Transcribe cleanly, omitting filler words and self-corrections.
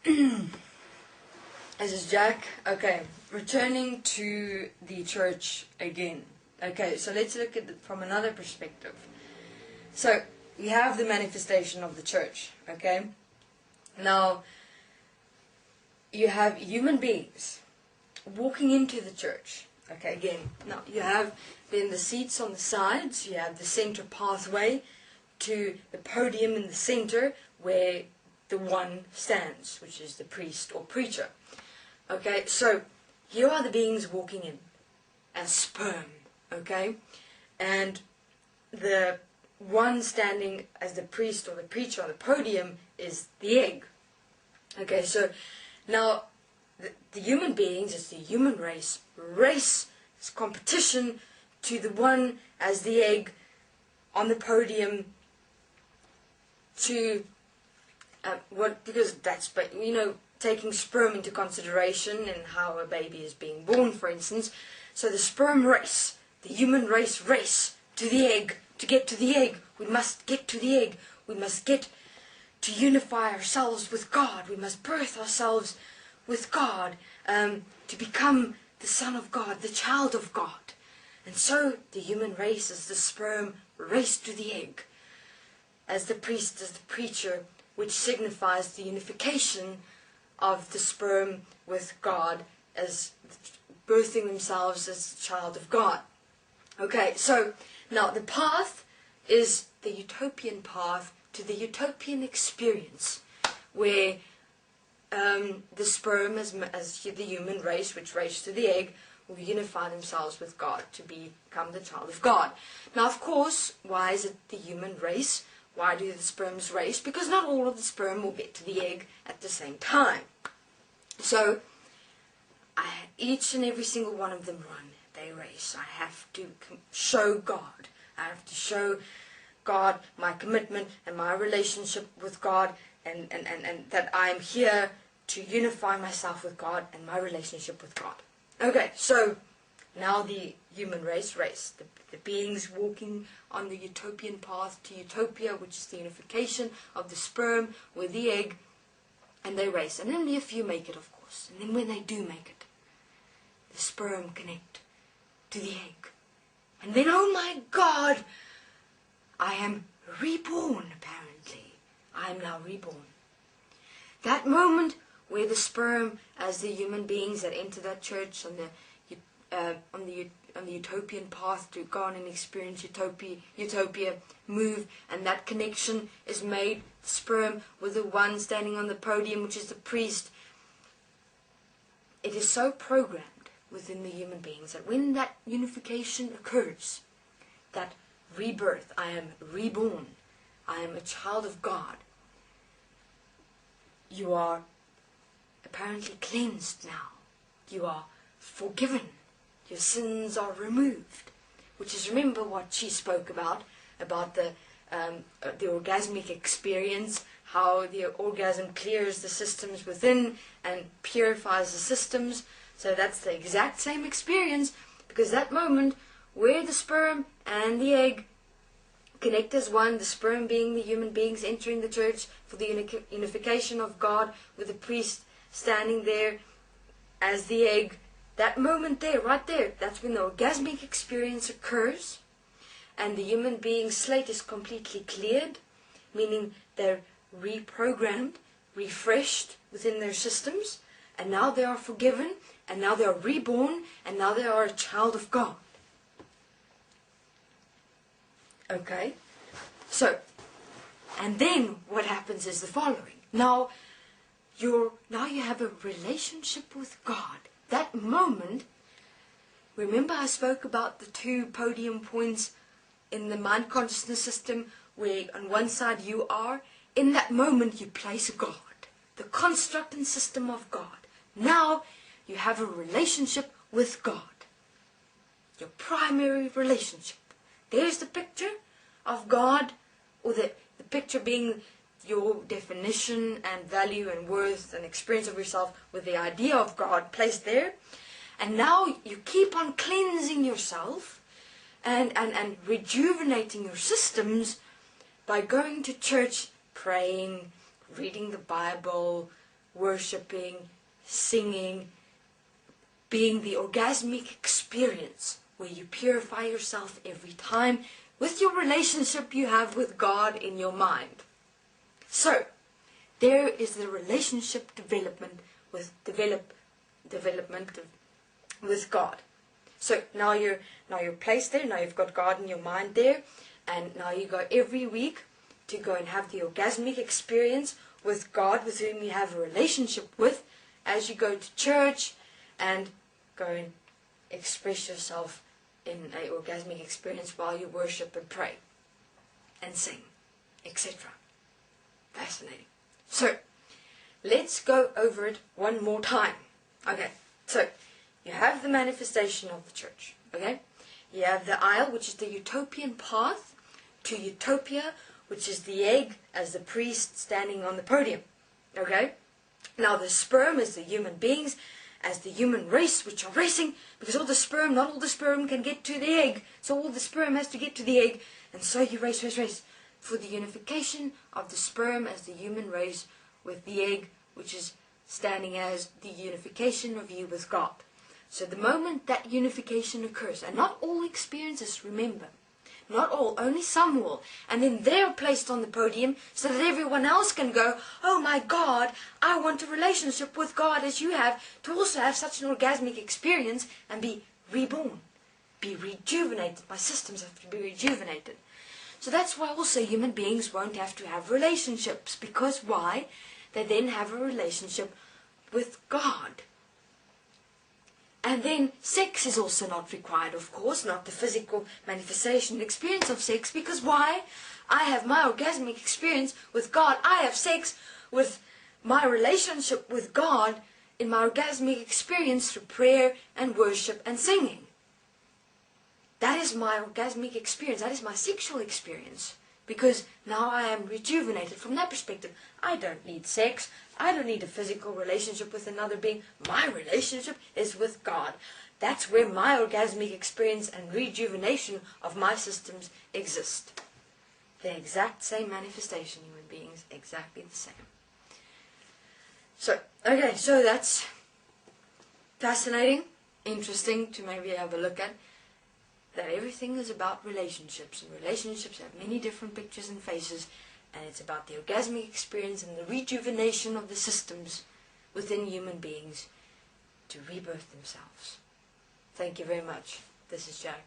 This is Jack. Okay, returning to the church again. Okay, so let's look at it from another perspective. So, we have the manifestation of the church, okay? Now, you have human beings walking into the church. Okay, again, now you have then the seats on the sides, you have the center pathway to the podium in the center where the one stands, which is the priest or preacher. Okay, so here are the beings walking in as sperm, okay? And the one standing as the priest or the preacher on the podium is the egg. Okay, so now the human beings, it's the human race, it's competition to the one as the egg on the podium to because that's, but you know, taking sperm into consideration and how a baby is being born, for instance. So the sperm race, the human race to the egg. To get to the egg, we must get to the egg. We must get to unify ourselves with God. We must birth ourselves with God to become the Son of God, the child of God. And so the human race is the sperm race to the egg. As the priest, as the preacher, which signifies the unification of the sperm with God as birthing themselves as the child of God. Okay, so now the path is the utopian path to the utopian experience where the sperm as the human race, which race to the egg, will unify themselves with God to become the child of God. Now, of course, why is it the human race? Why do the sperms race? Because not all of the sperm will get to the egg at the same time. So, each and every single one of them run. They race. I have to show God. I have to show God my commitment and my relationship with God and that I am here to unify myself with God and my relationship with God. Okay, so now the human race. The beings walking on the utopian path to utopia, which is the unification of the sperm with the egg, and they race. And only a few make it, of course. And then when they do make it, the sperm connect to the egg. And then, oh my God, I am reborn, apparently. I am now reborn. That moment where the sperm, as the human beings that enter that church on the utopian path to go on and experience utopia, move, and that connection is made, sperm with the one standing on the podium, which is the priest. It is so programmed within the human beings that when that unification occurs, that rebirth, I am reborn, I am a child of God, you are apparently cleansed now, you are forgiven, your sins are removed, which is, remember what she spoke about the orgasmic experience, how the orgasm clears the systems within and purifies the systems. So that's the exact same experience, because that moment where the sperm and the egg connect as one, the sperm being the human beings entering the church for the unification of God with the priest standing there as the egg, that moment there, right there, that's when the orgasmic experience occurs, and the human being's slate is completely cleared, meaning they're reprogrammed, refreshed within their systems, and now they are forgiven, and now they are reborn, and now they are a child of God. Okay? So, and then what happens is the following. Now you have a relationship with God. That moment, remember I spoke about the 2 podium points in the mind consciousness system where on one side you are. In that moment you place God, the construct and system of God. Now you have a relationship with God. Your primary relationship. There's the picture of God, or the picture being your definition and value and worth and experience of yourself with the idea of God placed there. And now you keep on cleansing yourself and rejuvenating your systems by going to church, praying, reading the Bible, worshipping, singing, being the orgasmic experience where you purify yourself every time with your relationship you have with God in your mind. So, there is the relationship development with God. So now you're placed there, now you've got God in your mind there, and now you go every week to go and have the orgasmic experience with God, with whom you have a relationship with, as you go to church and go and express yourself in an orgasmic experience while you worship and pray and sing, etc. Fascinating. So, let's go over it one more time. Okay, so you have the manifestation of the church. Okay, you have the aisle, which is the utopian path to utopia, which is the egg as the priest standing on the podium. Okay, now the sperm is the human beings as the human race, which are racing, because not all the sperm can get to the egg, so all the sperm has to get to the egg, and so you race for the unification of the sperm as the human race with the egg, which is standing as the unification of you with God. So the moment that unification occurs, and not all experiences, remember, not all, only some will, and then they're placed on the podium so that everyone else can go, oh my God, I want a relationship with God as you have, to also have such an orgasmic experience and be reborn, be rejuvenated. My systems have to be rejuvenated. So that's why also human beings won't have to have relationships, because why? They then have a relationship with God. And then sex is also not required, of course, not the physical manifestation experience of sex, because why? I have my orgasmic experience with God. I have sex with my relationship with God in my orgasmic experience through prayer and worship and singing. That is my orgasmic experience. That is my sexual experience. Because now I am rejuvenated from that perspective. I don't need sex. I don't need a physical relationship with another being. My relationship is with God. That's where my orgasmic experience and rejuvenation of my systems exist. The exact same manifestation, human beings, exactly the same. So, okay, so that's fascinating, interesting to maybe have a look at. That everything is about relationships, and relationships have many different pictures and faces, and it's about the orgasmic experience and the rejuvenation of the systems within human beings to rebirth themselves. Thank you very much. This is Jack.